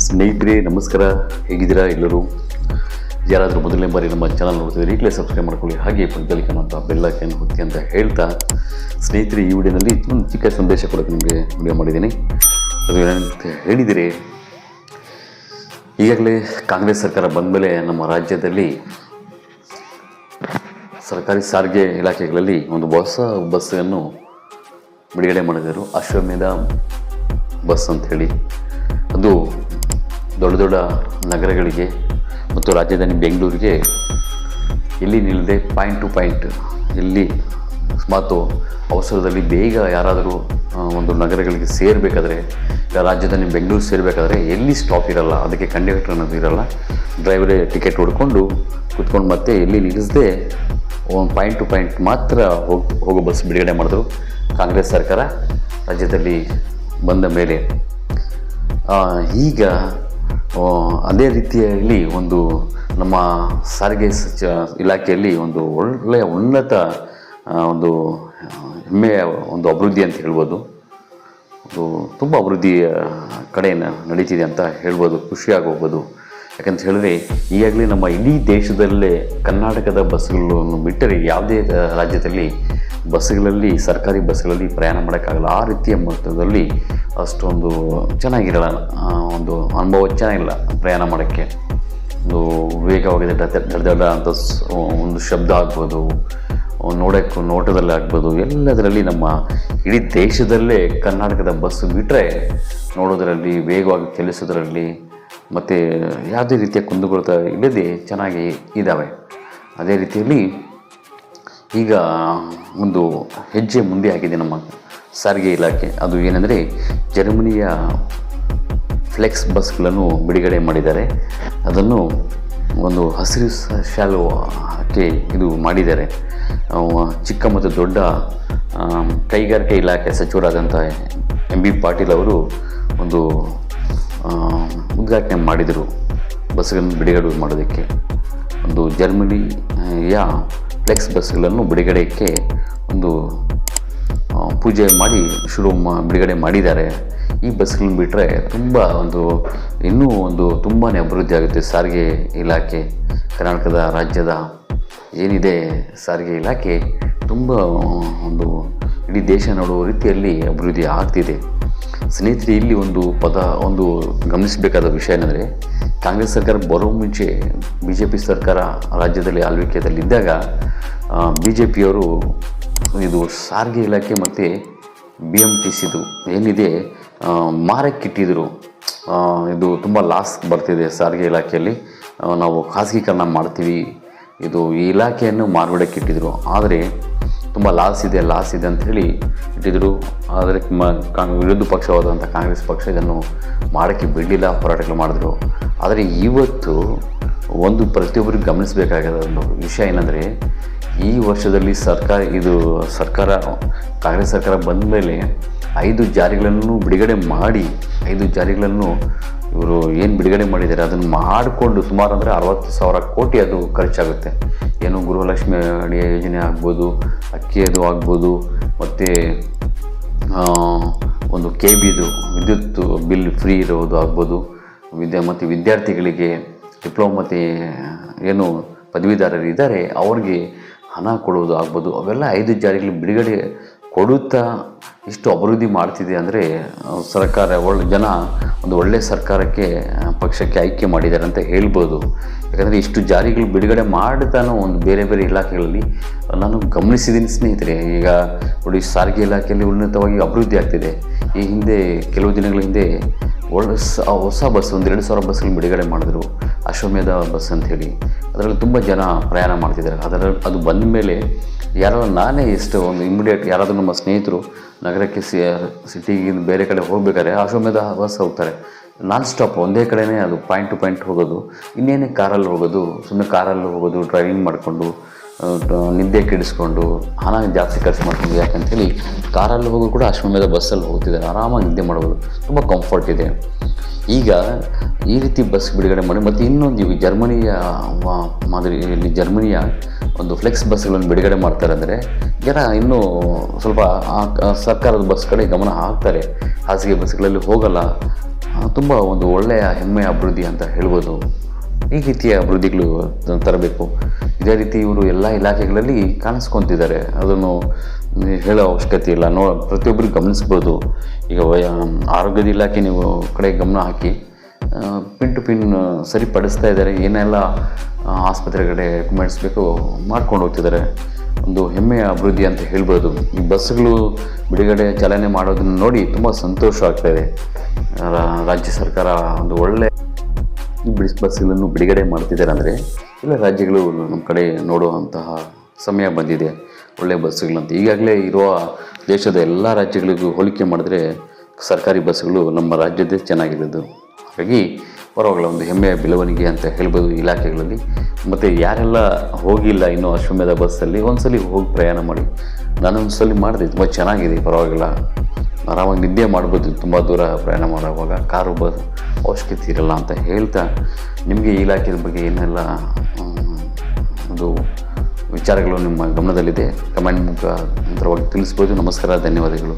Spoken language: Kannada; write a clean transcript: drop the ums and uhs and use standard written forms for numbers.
ಸ್ನೇಹಿತರೆ ನಮಸ್ಕಾರ, ಹೇಗಿದ್ದೀರಾ ಎಲ್ಲರೂ? ಯಾರಾದರೂ ಮೊದಲನೇ ಬಾರಿ ನಮ್ಮ ಚಾನಲ್ ನೋಡ್ತಿದ್ರೆ ಈಗಲೇ ಸಬ್ಸ್ಕ್ರೈಬ್ ಮಾಡ್ಕೊಳ್ಳಿ, ಹಾಗೆ ಪಕ್ಕದಲ್ಲಿ ಕಾಣುವಂಥ ಬೆಲ್ ಐಕಾನ್ ಒತ್ತಿ ಅಂತ ಹೇಳ್ತಾ, ಸ್ನೇಹಿತರೆ ಈ ವಿಡಿಯೋದಲ್ಲಿ ಒಂದು ಚಿಕ್ಕ ಸಂದೇಶ ಕೊಡೋಕ್ಕೆ ನಿಮಗೆ ವಿಡಿಯೋ ಮಾಡಿದ್ದೀನಿ. ಅದು ಏನಂತ ಹೇಳಿದರೆ, ಈಗಾಗಲೇ ಕಾಂಗ್ರೆಸ್ ಸರ್ಕಾರ ಬಂದ ಮೇಲೆ ನಮ್ಮ ರಾಜ್ಯದಲ್ಲಿ ಸರ್ಕಾರಿ ಸಾರಿಗೆ ಇಲಾಖೆಗಳಲ್ಲಿ ಒಂದು ಹೊಸ ಬಸ್ಸನ್ನು ಬಿಡುಗಡೆ ಮಾಡಿದರು, ಅಶ್ವಮೇಧ ಬಸ್ ಅಂಥೇಳಿ. ಅದು ದೊಡ್ಡ ದೊಡ್ಡ ನಗರಗಳಿಗೆ ಮತ್ತು ರಾಜಧಾನಿ ಬೆಂಗಳೂರಿಗೆ ಎಲ್ಲಿ ನಿಲ್ಲದೆ ಪಾಯಿಂಟ್ ಟು ಪಾಯಿಂಟ್, ಎಲ್ಲಿ ಅಕಸ್ಮಾತ್ ಅವಸರದಲ್ಲಿ ಬೇಗ ಯಾರಾದರೂ ಒಂದು ನಗರಗಳಿಗೆ ಸೇರಬೇಕಾದ್ರೆ, ರಾಜಧಾನಿ ಬೆಂಗಳೂರು ಸೇರಬೇಕಾದ್ರೆ ಎಲ್ಲಿ ಸ್ಟಾಪ್ ಇರಲ್ಲ, ಅದಕ್ಕೆ ಕಂಡಕ್ಟರ್ ಅನ್ನೋದು ಇರಲ್ಲ, ಡ್ರೈವರೇ ಟಿಕೆಟ್ ಹೊಡ್ಕೊಂಡು ಕೂತ್ಕೊಂಡು ಮತ್ತೆ ಎಲ್ಲಿ ನಿಲ್ಲಿಸದೆ ಒಂದು ಪಾಯಿಂಟ್ ಟು ಪಾಯಿಂಟ್ ಮಾತ್ರ ಹೋಗೋ ಬಸ್ ಬಿಡುಗಡೆ ಮಾಡಿದ್ರು ಕಾಂಗ್ರೆಸ್ ಸರ್ಕಾರ ರಾಜ್ಯದಲ್ಲಿ ಬಂದ ಮೇಲೆ. ಈಗ ಅದೇ ರೀತಿಯಲ್ಲಿ ಒಂದು ನಮ್ಮ ಸಾರಿಗೆ ಇಲಾಖೆಯಲ್ಲಿ ಒಂದು ಒಳ್ಳೆಯ ಉನ್ನತ ಒಂದು ಹೆಮ್ಮೆಯ ಒಂದು ಅಭಿವೃದ್ಧಿ ಅಂತ ಹೇಳ್ಬೋದು. ಅದು ತುಂಬ ಅಭಿವೃದ್ಧಿಯ ಕಡೆ ನಡೀತಿದೆ ಅಂತ ಹೇಳ್ಬೋದು, ಖುಷಿಯಾಗೋಗ್ಬೋದು. ಯಾಕಂತ ಹೇಳಿದ್ರೆ ಈಗಾಗಲೇ ನಮ್ಮ ಇಡೀ ದೇಶದಲ್ಲೇ ಕರ್ನಾಟಕದ ಬಸ್ಗಳನ್ನು ಬಿಟ್ಟರೆ ಯಾವುದೇ ರಾಜ್ಯದಲ್ಲಿ ಬಸ್ಗಳಲ್ಲಿ, ಸರ್ಕಾರಿ ಬಸ್ಗಳಲ್ಲಿ ಪ್ರಯಾಣ ಮಾಡೋಕ್ಕಾಗಲ್ಲ. ಆ ರೀತಿಯ ಮೊತ್ತದಲ್ಲಿ ಅಷ್ಟೊಂದು ಚೆನ್ನಾಗಿರಲ್ಲ, ಒಂದು ಅನುಭವ ಚೆನ್ನಾಗಿಲ್ಲ ಪ್ರಯಾಣ ಮಾಡೋಕ್ಕೆ. ಒಂದು ವೇಗವಾಗಿದೆ, ದಡ ಅಂತ ಒಂದು ಶಬ್ದ ಆಗ್ಬೋದು, ನೋಟದಲ್ಲಿ ಆಗ್ಬೋದು, ಎಲ್ಲದರಲ್ಲಿ ನಮ್ಮ ಇಡೀ ದೇಶದಲ್ಲೇ ಕರ್ನಾಟಕದ ಬಸ್ ಬಿಟ್ಟರೆ ನೋಡೋದರಲ್ಲಿ, ವೇಗವಾಗಿ ಚಲಿಸೋದ್ರಲ್ಲಿ ಮತ್ತು ಯಾವುದೇ ರೀತಿಯ ಕುಂದುಕೊರತೆ ಇಲ್ಲದೆ ಚೆನ್ನಾಗಿ ಇದ್ದಾವೆ. ಅದೇ ರೀತಿಯಲ್ಲಿ ಈಗ ಒಂದು ಹೆಜ್ಜೆ ಮುಂದೆ ಆಗಿದೆ ನಮ್ಮ ಸಾರಿಗೆ ಇಲಾಖೆ. ಅದು ಏನೆಂದರೆ, ಜರ್ಮನಿಯ ಫ್ಲೆಕ್ಸ್ ಬಸ್ಗಳನ್ನು ಬಿಡುಗಡೆ ಮಾಡಿದ್ದಾರೆ. ಅದನ್ನು ಒಂದು ಹಸಿರು ಶಾಲು ಹಾಕಿ ಇದು ಮಾಡಿದ್ದಾರೆ. ಚಿಕ್ಕ ಮತ್ತು ದೊಡ್ಡ ಕೈಗಾರಿಕೆ ಇಲಾಖೆ ಸಚಿವರಾದಂಥ MB ಪಾಟೀಲ್ ಅವರು ಒಂದು ಉದ್ಘಾಟನೆ ಮಾಡಿದರು ಬಸ್ಗಳನ್ನು ಬಿಡುಗಡೆ ಮಾಡೋದಕ್ಕೆ. ಒಂದು ಜರ್ಮನಿಯ ಫ್ಲೆಕ್ಸ್ ಬಸ್ಗಳನ್ನು ಬಿಡುಗಡೆಗೆ ಒಂದು ಪೂಜೆ ಮಾಡಿ ಬಿಡುಗಡೆ ಮಾಡಿದ್ದಾರೆ. ಈ ಬಸ್ಗಳನ್ನು ಬಿಟ್ಟರೆ ತುಂಬ ಇನ್ನೂ ತುಂಬಾ ಅಭಿವೃದ್ಧಿ ಆಗುತ್ತೆ ಸಾರಿಗೆ ಇಲಾಖೆ. ಕರ್ನಾಟಕದ ರಾಜ್ಯದ ಏನಿದೆ ಸಾರಿಗೆ ಇಲಾಖೆ ತುಂಬ ಇಡೀ ದೇಶ ನೋಡುವ ರೀತಿಯಲ್ಲಿ ಅಭಿವೃದ್ಧಿ ಆಗ್ತಿದೆ. ಸ್ನೇಹಿತರೆ, ಇಲ್ಲಿ ಒಂದು ಗಮನಿಸಬೇಕಾದ ವಿಷಯ ಏನಂದರೆ, ಕಾಂಗ್ರೆಸ್ ಸರ್ಕಾರ ಬರೋ ಮುಂಚೆ BJP ಸರ್ಕಾರ ರಾಜ್ಯದಲ್ಲಿ ಆಳ್ವಿಕೆಯಲ್ಲಿದ್ದಾಗ BJPಯವರು ಇದು ಸಾರಿಗೆ ಇಲಾಖೆ ಮತ್ತು BMTCದು ಏನಿದೆ ಮಾರಕ್ಕಿಟ್ಟಿದ್ರು. ಇದು ತುಂಬ ಲಾಸ್ ಬರ್ತಿದೆ ಸಾರಿಗೆ ಇಲಾಖೆಯಲ್ಲಿ, ನಾವು ಖಾಸಗೀಕರಣ ಮಾಡ್ತೀವಿ, ಇದು ಈ ಇಲಾಖೆಯನ್ನು ಮಾರ್ಬಿಡಕ್ಕೆ ಇಟ್ಟಿದ್ರು. ಆದರೆ ತುಂಬ ಲಾಸ್ ಇದೆ ಅಂಥೇಳಿ ಇಟ್ಟಿದ್ರು. ಆದರೆ ವಿರೋಧ ಪಕ್ಷವಾದಂಥ ಕಾಂಗ್ರೆಸ್ ಪಕ್ಷ ಇದನ್ನು ಮಾಡೋಕ್ಕೆ ಬಿಡಲಿಲ್ಲ, ಹೋರಾಟಗಳು ಮಾಡಿದ್ರು. ಆದರೆ ಇವತ್ತು ಪ್ರತಿಯೊಬ್ಬರಿಗೆ ಗಮನಿಸಬೇಕಾದ ಒಂದು ವಿಷಯ ಏನಂದರೆ, ಈ ವರ್ಷದಲ್ಲಿ ಕಾಂಗ್ರೆಸ್ ಸರ್ಕಾರ ಬಂದ ಮೇಲೆ 5 ಜಾರಿಗಳನ್ನು ಬಿಡುಗಡೆ ಮಾಡಿ, 5 ಜಾರಿಗಳನ್ನು ಇವರು ಏನು ಬಿಡುಗಡೆ ಮಾಡಿದ್ದಾರೆ ಅದನ್ನು ಮಾಡಿಕೊಂಡು ಸುಮಾರು ಅಂದರೆ 60,000 ಕೋಟಿ ಅದು ಖರ್ಚಾಗುತ್ತೆ. ಏನು ಗೃಹಲಕ್ಷ್ಮಿ ಅಡಿಯ ಯೋಜನೆ ಆಗ್ಬೋದು, ಅಕ್ಕಿಯದು ಆಗ್ಬೋದು, ಮತ್ತು ಒಂದು KBದು ವಿದ್ಯುತ್ ಬಿಲ್ ಫ್ರೀ ಇರೋದು ಆಗ್ಬೋದು, ಮತ್ತು ವಿದ್ಯಾರ್ಥಿಗಳಿಗೆ ಡಿಪ್ಲೊಮಾ ಮತ್ತು ಏನು ಪದವೀಧರರು ಇದ್ದಾರೆ ಅವ್ರಿಗೆ ಹಣ ಕೊಡುವುದು ಆಗ್ಬೋದು. ಅವೆಲ್ಲ 5 ಜಾರಿಗಳು ಬಿಡುಗಡೆ ಕೊಡುತ್ತಾ ಇಷ್ಟು ಅಭಿವೃದ್ಧಿ ಮಾಡ್ತಿದೆ ಅಂದರೆ ಸರ್ಕಾರ ಜನ ಒಂದು ಒಳ್ಳೆಯ ಸರ್ಕಾರಕ್ಕೆ, ಪಕ್ಷಕ್ಕೆ ಆಯ್ಕೆ ಮಾಡಿದ್ದಾರೆ ಅಂತ ಹೇಳ್ಬೋದು. ಯಾಕಂದರೆ ಇಷ್ಟು ಜಾರಿಗಳು ಬಿಡುಗಡೆ ಮಾಡ್ತಾನೋ ಬೇರೆ ಬೇರೆ ಇಲಾಖೆಗಳಲ್ಲಿ ನಾನು ಗಮನಿಸಿದ್ದೀನಿ ಸ್ನೇಹಿತರೆ. ಈಗ ನೋಡಿ, ಸಾರಿಗೆ ಇಲಾಖೆಯಲ್ಲಿ ಉನ್ನತವಾಗಿ ಅಭಿವೃದ್ಧಿ ಆಗ್ತಿದೆ. ಈ ಹಿಂದೆ ಕೆಲವು ದಿನಗಳ ಹಿಂದೆ ಹೊಸ ಬಸ್ 2,000 ಬಸ್ಗಳು ಬಿಡುಗಡೆ ಮಾಡಿದ್ರು, ಅಶ್ವಮೇಧ ಬಸ್ ಅಂಥೇಳಿ. ಅದರಲ್ಲಿ ತುಂಬ ಜನ ಪ್ರಯಾಣ ಮಾಡ್ತಿದ್ದಾರೆ. ಅದು ಬಂದ ಮೇಲೆ ನಾನೇ ಇಮಿಡಿಯೇಟ್ ಯಾರಾದರೂ ನಮ್ಮ ಸ್ನೇಹಿತರು ನಗರಕ್ಕೆ ಸಿಟಿಗೆ ಬೇರೆ ಕಡೆ ಹೋಗ್ಬೇಕಾದ್ರೆ ಅಶ್ವಮೇಧ ಬಸ್ ಹೋಗ್ತಾರೆ. ನಾನ್ ಸ್ಟಾಪ್ ಒಂದೇ ಕಡೆನೇ ಅದು ಪಾಯಿಂಟ್ ಟು ಪಾಯಿಂಟ್ ಹೋಗೋದು. ಇನ್ನೇನೇ ಕಾರಲ್ಲಿ ಹೋಗೋದು, ಸುಮ್ಮನೆ ಕಾರಲ್ಲಿ ಹೋಗೋದು, ಡ್ರೈವಿಂಗ್ ಮಾಡಿಕೊಂಡು ನಿದ್ದೆ ಕೆಡಿಸ್ಕೊಂಡು ಹಣ ಜಾಸ್ತಿ ಖರ್ಚು ಮಾಡ್ಕೊಂಡು, ಯಾಕಂತೇಳಿ ಕಾರಲ್ಲಿ ಹೋಗೋದು ಕೂಡ ಅಶ್ವಮೇಧ ಬಸ್ಸಲ್ಲಿ ಹೋಗ್ತಿದ್ದಾರೆ, ಆರಾಮಾಗಿ ನಿದ್ದೆ ಮಾಡ್ಬೋದು, ತುಂಬ ಕಂಫರ್ಟ್ ಇದೆ. ಈಗ ಈ ರೀತಿ ಬಸ್ ಬಿಡುಗಡೆ ಮಾಡಿ ಮತ್ತು ಇನ್ನೊಂದು ಇವು ಜರ್ಮನಿಯ ಮಾದರಿಯಲ್ಲಿ ಜರ್ಮನಿಯ ಒಂದು ಫ್ಲೆಕ್ಸ್ ಬಸ್ಗಳನ್ನು ಬಿಡುಗಡೆ ಮಾಡ್ತಾರೆ. ಅಂದರೆ ಜನ ಇನ್ನೂ ಸ್ವಲ್ಪ ಸರ್ಕಾರದ ಬಸ್ ಕಡೆ ಗಮನ ಹಾಕ್ತಾರೆ, ಖಾಸಗಿ ಬಸ್ಗಳಲ್ಲಿ ಹೋಗಲ್ಲ. ತುಂಬ ಒಂದು ಒಳ್ಳೆಯ ಹೆಮ್ಮೆಯ ಅಭಿವೃದ್ಧಿ ಅಂತ ಹೇಳ್ಬೋದು. ಈ ರೀತಿಯ ಅಭಿವೃದ್ಧಿಗಳು ತರಬೇಕು. ಇದೇ ರೀತಿ ಇವರು ಎಲ್ಲ ಇಲಾಖೆಗಳಲ್ಲಿ ಕಾಣಿಸ್ಕೊತಿದ್ದಾರೆ, ಅದನ್ನು ಹೇಳೋ ಅವಶ್ಯಕತೆ ಇಲ್ಲ. ಪ್ರತಿಯೊಬ್ಬರಿಗೆ ಗಮನಿಸ್ಬೋದು. ಈಗ ಆರೋಗ್ಯದ ಇಲಾಖೆ ನೀವು ಕಡೆ ಗಮನ ಹಾಕಿ ಪಿನ್ ಟು ಪಿನ್ ಸರಿಪಡಿಸ್ತಾ ಇದ್ದಾರೆ. ಏನೆಲ್ಲ ಆಸ್ಪತ್ರೆ ಕಡೆ ರೆಕಮೆಂಡ್ಸ್ಬೇಕು ಮಾಡ್ಕೊಂಡು ಹೋಗ್ತಿದ್ದಾರೆ. ಒಂದು ಹೆಮ್ಮೆಯ ಅಭಿವೃದ್ಧಿ ಅಂತ ಹೇಳ್ಬೋದು. ಈ ಬಸ್ಸುಗಳು ಬಿಡುಗಡೆ ಚಾಲನೆ ಮಾಡೋದನ್ನು ನೋಡಿ ತುಂಬ ಸಂತೋಷ ಆಗ್ತಾಯಿದೆ. ರಾಜ್ಯ ಸರ್ಕಾರ ಒಂದು ಒಳ್ಳೆ ಈ ಬಸ್ಸುಗಳನ್ನು ಬಿಡುಗಡೆ ಮಾಡ್ತಿದ್ದಾರೆ. ಅಂದರೆ ಎಲ್ಲ ರಾಜ್ಯಗಳು ನಮ್ಮ ಕಡೆ ನೋಡುವಂತಹ ಸಮಯ ಬಂದಿದೆ, ಒಳ್ಳೆಯ ಬಸ್ಸುಗಳಂತ. ಈಗಾಗಲೇ ಇರುವ ದೇಶದ ಎಲ್ಲ ರಾಜ್ಯಗಳಿಗೂ ಹೋಲಿಕೆ ಮಾಡಿದ್ರೆ ಸರ್ಕಾರಿ ಬಸ್ಸುಗಳು ನಮ್ಮ ರಾಜ್ಯದ್ದೇ ಚೆನ್ನಾಗಿರೋದು. ಹಾಗಾಗಿ ಪರವಾಗಿಲ್ಲ, ಒಂದು ಹೆಮ್ಮೆಯ ಬೆಳವಣಿಗೆ ಅಂತ ಹೇಳ್ಬೋದು ಇಲಾಖೆಗಳಲ್ಲಿ. ಮತ್ತು ಯಾರೆಲ್ಲ ಹೋಗಿಲ್ಲ ಇನ್ನೂ ಅಶ್ವಮೇಧ ಬಸ್ಸಲ್ಲಿ, ಒಂದ್ಸಲಿ ಹೋಗಿ ಪ್ರಯಾಣ ಮಾಡಿ. ನಾನೊಂದು ಸಲ ಮಾಡಿದೆ, ತುಂಬ ಚೆನ್ನಾಗಿದೆ, ಪರವಾಗಿಲ್ಲ, ಆರಾಮಾಗಿ ನಿದ್ದೆ ಮಾಡ್ಬೋದು. ತುಂಬ ದೂರ ಪ್ರಯಾಣ ಮಾಡುವಾಗ ಕಾರು ಬಸ್ ಅವಶ್ಯಕತೆ ಇರಲ್ಲ ಅಂತ ಹೇಳ್ತಾ, ನಿಮಗೆ ಈ ಇಲಾಖೆಯ ಬಗ್ಗೆ ಏನೆಲ್ಲ ಒಂದು ವಿಚಾರಗಳು ನಿಮ್ಮ ಗಮನದಲ್ಲಿದೆ ಕಮೆಂಟ್ ಮುಖಾಂತರವಾಗಿ ತಿಳಿಸ್ಬೋದು. ನಮಸ್ಕಾರ, ಧನ್ಯವಾದಗಳು.